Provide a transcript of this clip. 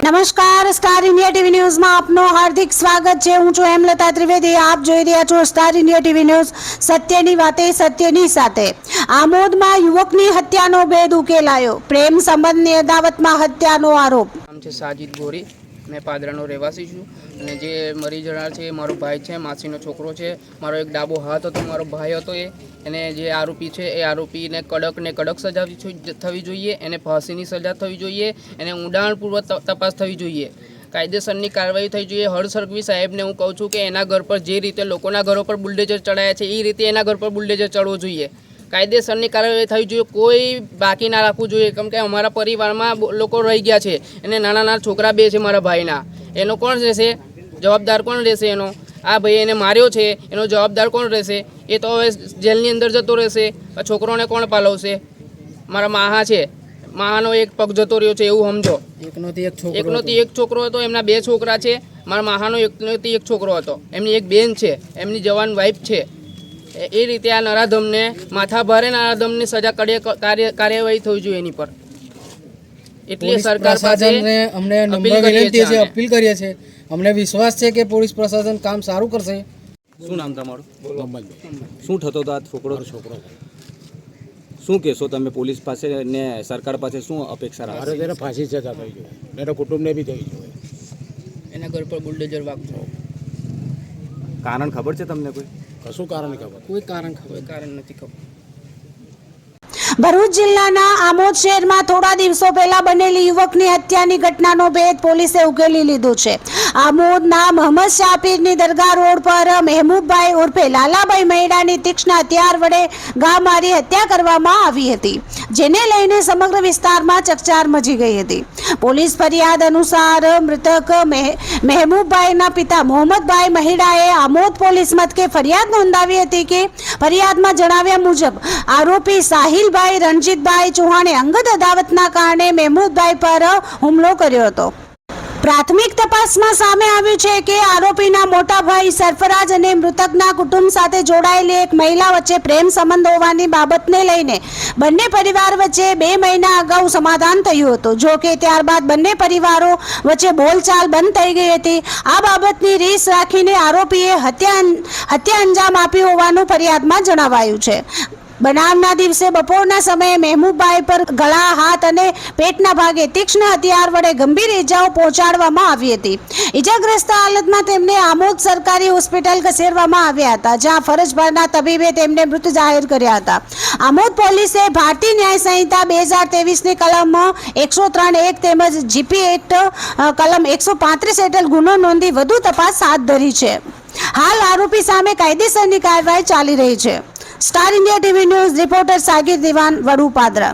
નમસ્કાર, star India TV ન્યૂઝમાં આપનું હાર્દિક સ્વાગત છે। હું છું હેમલતા ત્રિવેદી। આપ જોઈ રહ્યા છો સ્ટાર ઇન્ડિયા ટીવી ન્યૂઝ। સત્યની વાતે સત્યની સાથે। આમોદમાં યુવકની હત્યાનો ભેદ ઉકેલાયો। પ્રેમ સંબંધની અદાવતમાં હત્યાનો આરોપ। નામ છે સાજીદ ગોરી। मैं पादराનો રહેવાસી છું અને જે મરી જનાર છે મારો ભાઈ છે, માસીનો છોકરો છે। મારો એક ડાબો હાથ હતો, મારો ભાઈ હતો। એને જે આરોપી છે એ આરોપીને કડક સજા થવી જોઈએ, એને ફાંસીની સજા થવી જોઈએ, એને ઊંડાણપૂર્વક તપાસ થવી જોઈએ, કાયદેસરની કાર્યવાહી થઈ જોઈએ। હર્ષ સંઘવી સાહેબને હું કહું છું કે એના ઘર પર જે રીતે લોકોના ઘરો પર બુલડોઝર ચડાયા છે એ રીતે એના ઘર પર બુલડોઝર ચડવું જોઈએ। કાયદેસરની કાર્યવાહી થવી જોઈએ, કોઈ બાકી ના રાખવું જોઈએ। કેમ કે અમારા પરિવારમાં લોકો રહી ગયા છે અને નાના છોકરા બે છે મારા ભાઈના। એનો કોણ રહેશે? જવાબદાર કોણ રહેશે એનો? આ ભાઈ એને માર્યો છે એનો જવાબદાર કોણ રહેશે? એ તો હવે જેલની અંદર જતો રહેશે। છોકરોને કોણ પાલવશે? મારા માહા છે, માહાનો એક પગ જતો રહ્યો છે એવું સમજો। એકનોથી એક છોકરો હતો, એમના બે છોકરા છે। મારા માહાનો એકનોથી એક છોકરો હતો, એમની એક બેન છે, એમની જવાન વાઈફ છે। એ રીતે આ નરાધમને માથા ભારે નરાધમની સજા કાર્યવાહી થવી જોઈએ એની પર। એટલે સરકાર પાસે અમને નમ્ર વિનંતી છે, અપીલ કરીએ છીએ। અમને વિશ્વાસ છે કે પોલીસ પ્રશાસન કામ સારું કરશે। શું નામ તમારું? શું થતો હતો આ છોકરો? શું કહેશો તમે પોલીસ પાસે ને સરકાર પાસે શું અપેક્ષા રાખો? મારે તેને ફાંસી સજા થઈ જોઈએ, એના કુટુંબને બી થઈ જોઈએ। એના ઘર પર બુલડોઝર વાગતો। કારણ ખબર છે તમને? કશું કારણ ખબર? કોઈ કારણ નથી ખબર। ભરૂચ જિલ્લાના આમોદ શહેરમાં થોડા દિવસો પહેલા બનેલી યુવકની હત્યાની ઘટનાનો ભેદ પોલીસે ઉકેલી લીધો છે। આમોદના મોહમ્મદ શાપીરની દરગાહ રોડ પર મહેબૂબભાઈ ઉર્ફે લાલાભાઈ મહેડાની તીક્ષ્ણ હથિયાર વડે ઘા મારી હત્યા કરવામાં આવી હતી, જેને લઈને સમગ્ર વિસ્તારમાં ચકચાર મચી ગઈ હતી। પોલીસ ફરિયાદ અનુસાર મૃતક મહેબૂબભાઈના પિતા મોહમ્મદભાઈ મહેડાએ આમોદ પોલીસ મથકે ફરિયાદ નોંધાવી હતી કે ફરિયાદમાં જણાવ્યા મુજબ આરોપી સાહિલભાઈ રણજીતભાઈ ચૌહાણે અંગત અદાવતના કારણે મહેમૂદભાઈ પર હુમલો કર્યો હતો। પ્રાથમિક તપાસમાં સામે આવ્યું છે કે આરોપીના મોટા ભાઈ સરફરાજ અને મૃતકના કુટુંબ સાથે જોડાયેલી એક મહિલા વચ્ચે પ્રેમ સંબંધ હોવાની બાબતને લઈને બંને પરિવાર વચ્ચે 2 મહિના અગાઉ સમાધાન થયું હતું। જો કે ત્યારબાદ બંને પરિવારો વચ્ચે બોલચાલ બંધ થઈ ગઈ હતી। આ બાબતની રીસ રાખીને આરોપીએ હત્યા અંજામ આપ્યું હોવાનું ફરિયાદમાં જણાવાયું છે। બનાવના દિવસે બપોરના સમયે મહેબૂબભાઈ પર ગળા, હાથ અને પેટના ભાગે તીક્ષ્ણ હથિયાર વડે ગંભીર ઇજાઓ પહોંચાડવામાં આવી હતી। ઇજાગ્રસ્ત હાલતમાં તેમને આમોદ સરકારી હોસ્પિટલ ખસેડવામાં આવ્યા હતા, જ્યાં ફરજ પરના તબીબે તેમને મૃત જાહેર કર્યા હતા। આમોદ પોલીસે ભારતીય ન્યાય સંહિતા 2023ની કલમ 103(1) તેમજ જીપી એક્ટ કલમ 135 હેઠળ ગુનો નોંધી વધુ તપાસ હાથ ધરી છે। હાલ આરોપી સામે કાયદેસરની કાર્યવાહી ચાલી રહી છે। Star India TV news reporter Sagir Diwan, Vadu Padra.